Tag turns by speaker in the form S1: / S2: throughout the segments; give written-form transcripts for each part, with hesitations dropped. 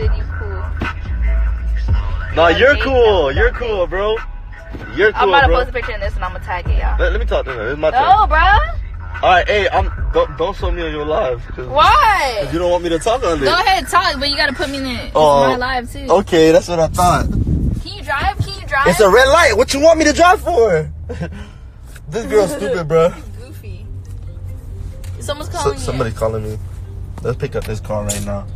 S1: said you cool.
S2: Nah, you're cool. You're cool, bro. You're cool,
S1: I'm about to
S2: bro.
S1: post a picture in this and I'm gonna tag it, y'all.
S2: Let me talk to her. It's my turn.
S1: No, bro.
S2: Alright, hey, don't show me on your live.
S1: Why?
S2: Cause you don't want me to talk on it.
S1: Go ahead, talk, but you gotta put me in it. It's
S2: Oh,
S1: my live too.
S2: Okay, that's what I thought.
S1: Can you drive?
S2: It's a red light. What you want me to drive for? This girl's stupid, bro.
S1: Goofy. Someone's calling you.
S2: Somebody's calling me. Let's pick up this call right now.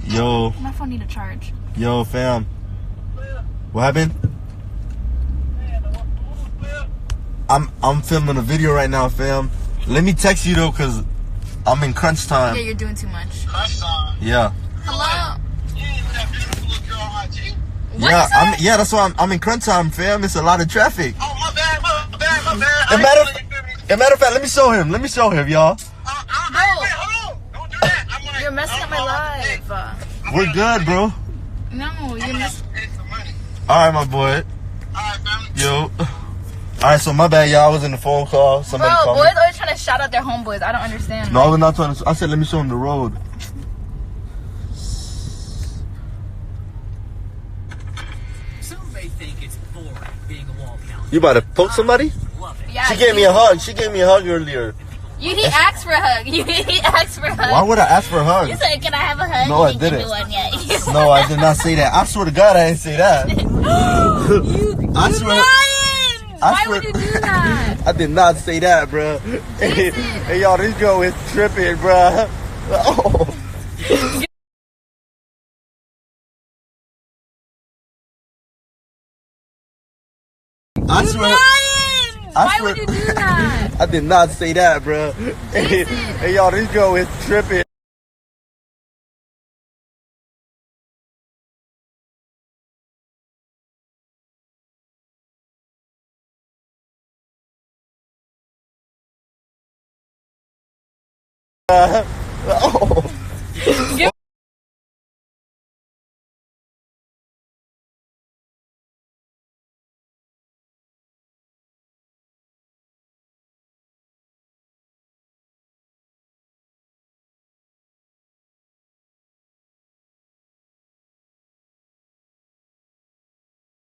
S2: Yo.
S1: My phone need a charge.
S2: Yo, fam. What happened? I'm filming a video right now, fam. Let me text you though, cause I'm in crunch time.
S1: Yeah, you're doing too much.
S3: Crunch time?
S2: Yeah.
S1: Hello?
S3: You ain't even that beautiful little girl on IG.
S1: What you said?
S2: Yeah, that's why I'm in crunch time, fam. It's a lot of traffic.
S3: Oh, my bad.
S2: As a matter of fact, let me show him, y'all.
S3: Hold on. Don't do that.
S1: You're messing up my life.
S2: We're good, bro.
S1: No, you're messing.
S3: Pay some money.
S2: All right, my boy.
S3: All right, family.
S2: Yo. All right, so my bad, y'all. I was in the phone call. Somebody
S1: Bro,
S2: called
S1: boys
S2: me.
S1: always trying to shout out their homeboys. I don't understand.
S2: No, I was not trying to. I said, let me show him the road.
S4: Some may think it's boring being a wall counter.
S2: You about to poke somebody?
S1: Yeah,
S2: She gave me a hug. She gave me a hug earlier.
S1: He asked for a hug. He asked for a hug.
S2: Why would I ask for a hug?
S1: You said, can I have a hug?
S2: No, I
S1: You didn't
S2: didn't.
S1: give me one yet.
S2: No, I did not say that. I swear to God, I didn't say that. I swear.
S1: Why would you do that?
S2: I did not say that, bro. Hey, y'all, this girl is tripping, bro. Oh. I swear.
S1: Why would you do that?
S2: I did not say that, bro. Hey, y'all, this girl is tripping.